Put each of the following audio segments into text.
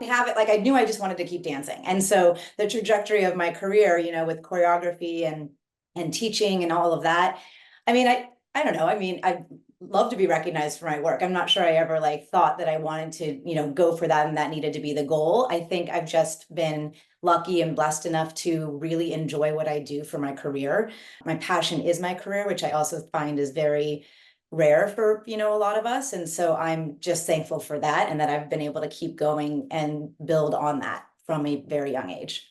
have it, like I knew I just wanted to keep dancing. And so the trajectory of my career, with choreography and teaching and all of that, I mean, I don't know. I mean, I love to be recognized for my work. I'm not sure I ever like thought that I wanted to, go for that and that needed to be the goal. I think I've just been lucky and blessed enough to really enjoy what I do for my career. My passion is my career, which I also find is very rare for, a lot of us. And so I'm just thankful for that and that I've been able to keep going and build on that from a very young age.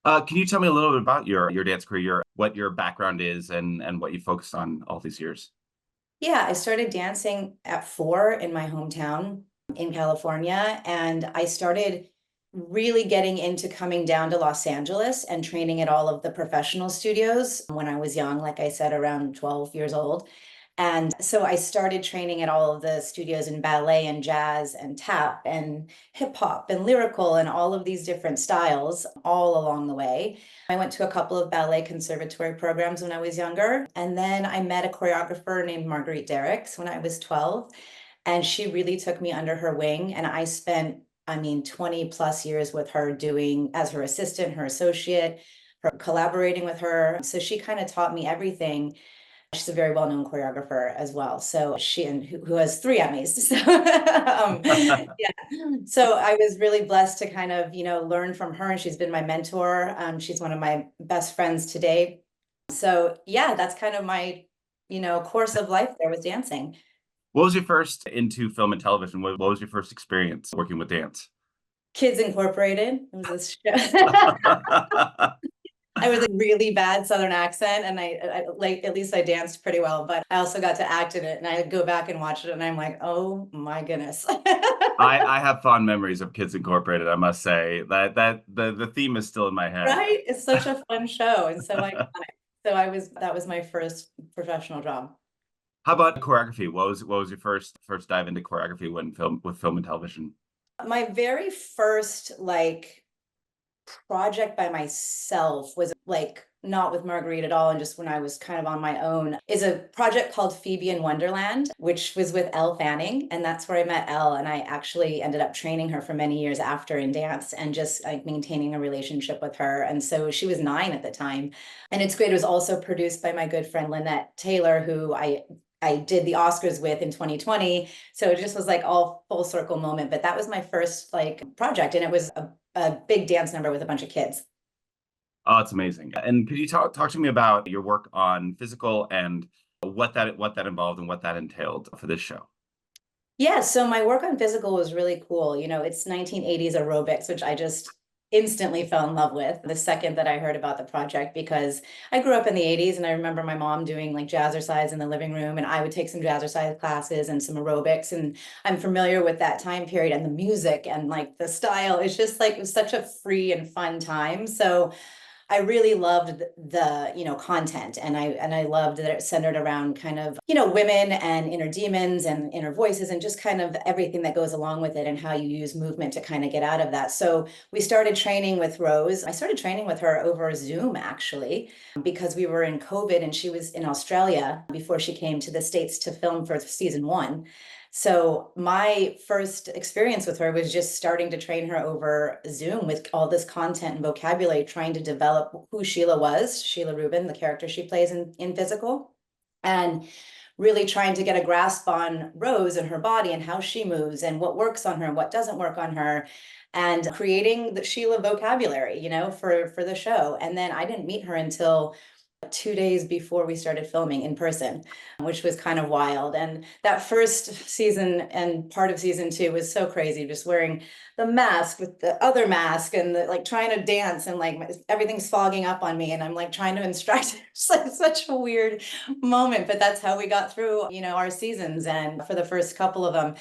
Can you tell me a little bit about your dance career, what your background is, and what you focused on all these years? Yeah, I started dancing at 4 in my hometown in California, and I started really getting into coming down to Los Angeles and training at all of the professional studios when I was young, like I said, around 12 years old. And so I started training at all of the studios in ballet and jazz and tap and hip hop and lyrical and all of these different styles all along the way. I went to a couple of ballet conservatory programs when I was younger. And then I met a choreographer named Margaret Derricks when I was 12. And she really took me under her wing. And I spent, 20 plus years with her doing as her assistant, her associate, her collaborating with her. So she kind of taught me everything. She's a very well-known choreographer as well. So who has 3 Emmys. So, yeah. So I was really blessed to kind of, learn from her, and she's been my mentor. She's one of my best friends today. So yeah, that's kind of my, course of life there with dancing. What was your first into film and television? What was your first experience working with dance? Kids Incorporated. It was this show. I was a really bad Southern accent, and I like at least I danced pretty well, but I also got to act in it, and I go back and watch it, and I'm like, oh my goodness. I have fond memories of Kids Incorporated. I must say that the theme is still in my head. Right? It's such a fun show and so iconic. So that was my first professional job. How about choreography? What was your first dive into choreography when film and television? My very first like project by myself was like not with Marguerite at all, and just when I was kind of on my own, is a project called Phoebe in Wonderland, which was with Elle Fanning. And that's where I met Elle. And I actually ended up training her for many years after in dance and just like maintaining a relationship with her. And so she was 9 at the time. And it's great. It was also produced by my good friend Lynette Taylor, who I did the Oscars with in 2020. So it just was like all full circle moment. But that was my first like project. And it was a big dance number with a bunch of kids. Oh, it's amazing. And could you talk to me about your work on physical and what that involved and what that entailed for this show? Yeah, so my work on physical was really cool. It's 1980s aerobics, which I just instantly fell in love with the second that I heard about the project, because I grew up in the 80s and I remember my mom doing like jazzercise in the living room, and I would take some jazzercise classes and some aerobics, and I'm familiar with that time period and the music and like the style. It's just like it was such a free and fun time. So I really loved the, content, and I loved that it centered around kind of, women and inner demons and inner voices and just kind of everything that goes along with it and how you use movement to kind of get out of that. So we started training with Rose. I started training with her over Zoom actually, because we were in COVID and she was in Australia before she came to the States to film for season 1. So my first experience with her was just starting to train her over Zoom with all this content and vocabulary, trying to develop who Sheila was, Sheila Rubin, the character she plays in Physical, and really trying to get a grasp on Rose and her body and how she moves and what works on her and what doesn't work on her, and creating the Sheila vocabulary, for the show. And then I didn't meet her until 2 days before we started filming in person, which was kind of wild. And that first season and part of season 2 was so crazy, just wearing the mask with the other mask and like trying to dance, and like everything's fogging up on me and I'm like trying to instruct. It's like such a weird moment, but that's how we got through, our seasons and for the first couple of them.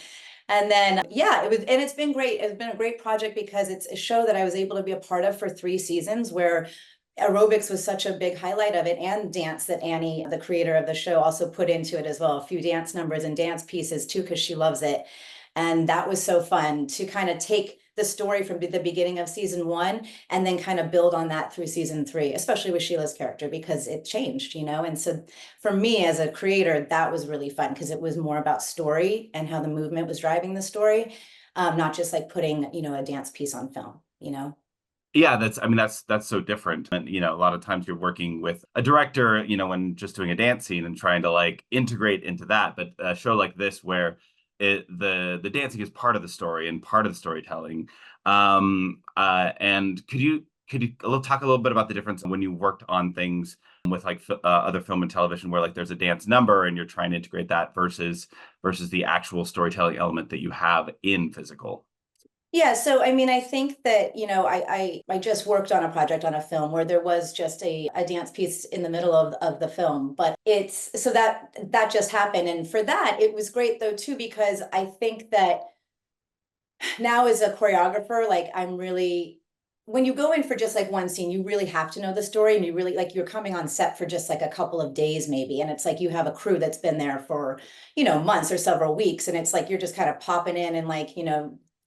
And then, yeah, and it's been great. It's been a great project because it's a show that I was able to be a part of for 3 seasons, where aerobics was such a big highlight of it, and dance that Annie, the creator of the show, also put into it as well. A few dance numbers and dance pieces too, because she loves it. And that was so fun to kind of take the story from the beginning of season 1 and then kind of build on that through season 3, especially with Sheila's character, because it changed, and so for me as a creator, that was really fun because it was more about story and how the movement was driving the story, not just like putting, a dance piece on film. Yeah, that's so different. And a lot of times you're working with a director, when just doing a dance scene and trying to like integrate into that. But a show like this where the dancing is part of the story and part of the storytelling. And could you talk a little bit about the difference when you worked on things with like other film and television where like there's a dance number and you're trying to integrate that versus the actual storytelling element that you have in physical? Yeah, so I mean, I think that, I just worked on a project on a film where there was just a dance piece in the middle of the film, but it's so that just happened. And for that, it was great though, too, because I think that now as a choreographer, like I'm really, when you go in for just like one scene, you really have to know the story, and you really like you're coming on set for just like a couple of days maybe, and it's like you have a crew that's been there for months or several weeks, and it's like you're just kind of popping in and like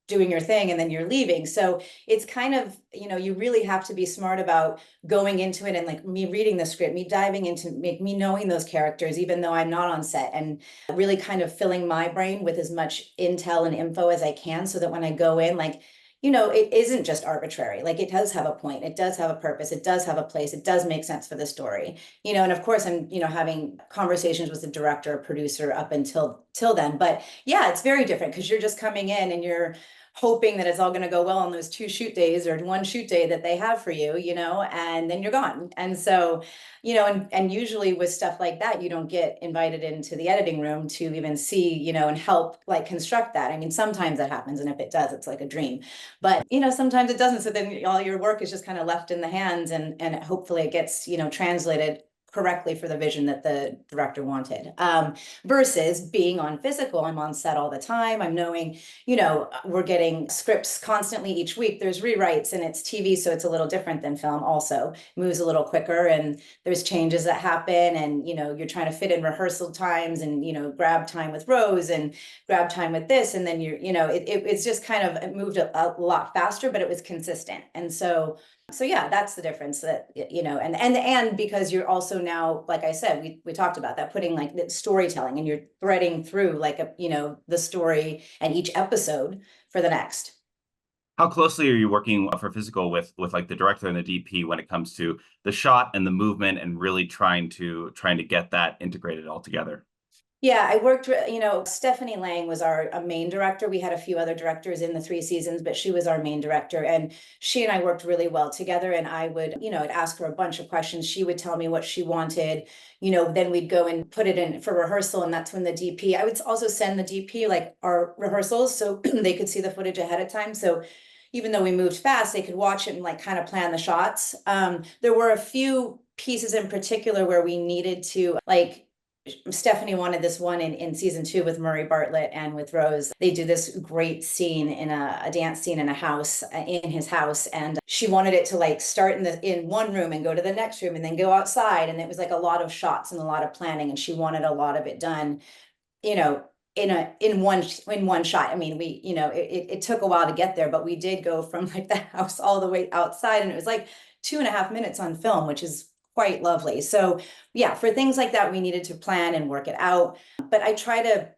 doing your thing and then you're leaving. So it's kind of, you really have to be smart about going into it and like me reading the script, me diving into me knowing those characters, even though I'm not on set, and really kind of filling my brain with as much intel and info as I can so that when I go in, like, it isn't just arbitrary. Like it does have a point, it does have a purpose, it does have a place, it does make sense for the story. And of course I'm, having conversations with the director or producer up until till then. But yeah, it's very different because you're just coming in and you're hoping that it's all going to go well on those 2 shoot days or 1 shoot day that they have for you, and then you're gone. And so, and usually with stuff like that, you don't get invited into the editing room to even see, and help like construct that. I mean, sometimes that happens. And if it does, it's like a dream. But, sometimes it doesn't. So then all your work is just kind of left in the hands, and hopefully it gets, translated correctly for the vision that the director wanted. Versus being on physical, I'm on set all the time. I'm knowing, we're getting scripts constantly each week. There's rewrites, and it's TV, so it's a little different than film. Also moves a little quicker, and there's changes that happen, and you're trying to fit in rehearsal times, and grab time with Rose and grab time with this, and then it's just kind of, it moved a lot faster, but it was consistent. And so yeah, that's the difference, that and because you're also now, like I said, we talked about that, putting like the storytelling, and you're threading through like the story and each episode for the next. How closely are you working for physical with like the director and the DP when it comes to the shot and the movement and really trying to get that integrated all together? Yeah, I worked, Stephanie Lang was our main director. We had a few other directors in the 3 seasons, but she was our main director. And she and I worked really well together. And I would, I'd ask her a bunch of questions. She would tell me what she wanted, then we'd go and put it in for rehearsal. And that's when the DP, I would also send the DP like our rehearsals so they could see the footage ahead of time. So even though we moved fast, they could watch it and like kind of plan the shots. There were a few pieces in particular where we needed to like, Stephanie wanted this one in season 2 with Murray Bartlett and with Rose. They do this great scene in a dance scene in a house, in his house, and she wanted it to like start in one room and go to the next room and then go outside, and it was like a lot of shots and a lot of planning, and she wanted a lot of it done, you know, in one shot. I mean, it took a while to get there, but we did go from like the house all the way outside, and it was like 2.5 minutes on film, which is quite lovely. So yeah, for things like that, we needed to plan and work it out. But I try to,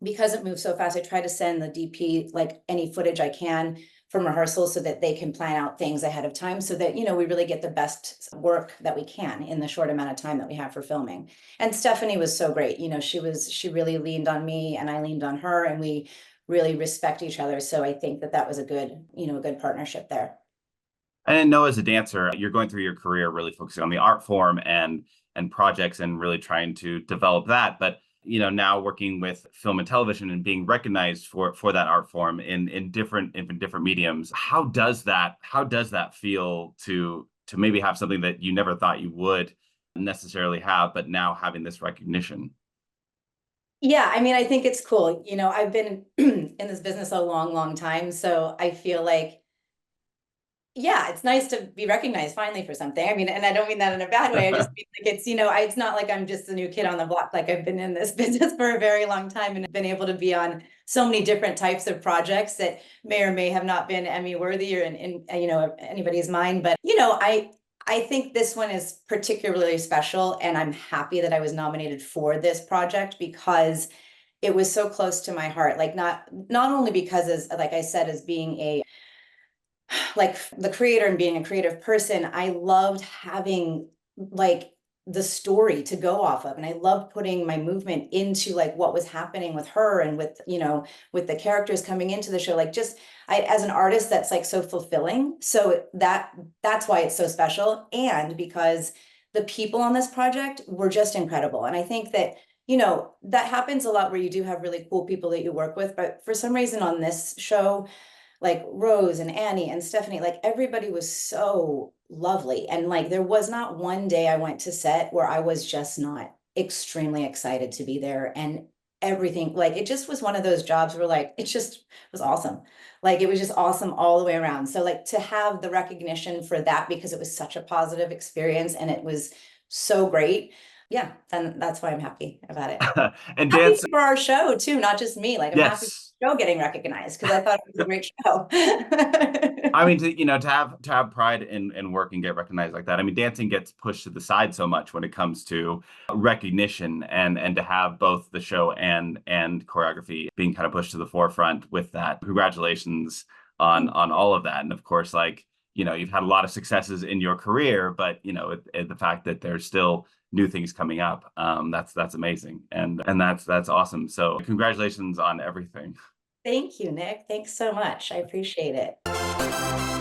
because it moves so fast, I try to send the DP like any footage I can from rehearsals so that they can plan out things ahead of time so that, we really get the best work that we can in the short amount of time that we have for filming. And Stephanie was so great. She really leaned on me and I leaned on her, and we really respect each other. So I think that was a good partnership there. I didn't know as a dancer, you're going through your career really focusing on the art form and projects and really trying to develop that. But now working with film and television and being recognized for that art form in different mediums, how does that feel to maybe have something that you never thought you would necessarily have, but now having this recognition? Yeah, I mean, I think it's cool. I've been in this business a long, long time. So I feel like yeah, it's nice to be recognized finally for something. I mean, and I don't mean that in a bad way. I just mean like it's, it's not like I'm just a new kid on the block. Like I've been in this business for a very long time and been able to be on so many different types of projects that may or may have not been Emmy worthy or in anybody's mind. But I think this one is particularly special, and I'm happy that I was nominated for this project because it was so close to my heart. Like not only because, as like I said, as being a like the creator and being a creative person, I loved having like the story to go off of. And I loved putting my movement into like what was happening with her and with, with the characters coming into the show. Like just as an artist, that's like so fulfilling. So that's why it's so special. And because the people on this project were just incredible. And I think that, that happens a lot where you do have really cool people that you work with. But for some reason on this show, like Rose and Annie and Stephanie, like everybody was so lovely. And like there was not one day I went to set where I was just not extremely excited to be there. And everything, like it just was one of those jobs where like it just was awesome. Like it was just awesome all the way around. So like to have the recognition for that because it was such a positive experience and it was so great. Yeah, then that's why I'm happy about it. And Happy dance, for our show too, not just me. Like I'm happy for yes. the show getting recognized because I thought it was a great show. I mean, to have pride in work and get recognized like that. I mean, dancing gets pushed to the side so much when it comes to recognition, and to have both the show and choreography being kind of pushed to the forefront with that. Congratulations on all of that. And of course, like, you've had a lot of successes in your career, but the fact that there's still new things coming up, that's amazing, and that's awesome. So congratulations on everything. Thank you, Nick. Thanks so much. I appreciate it.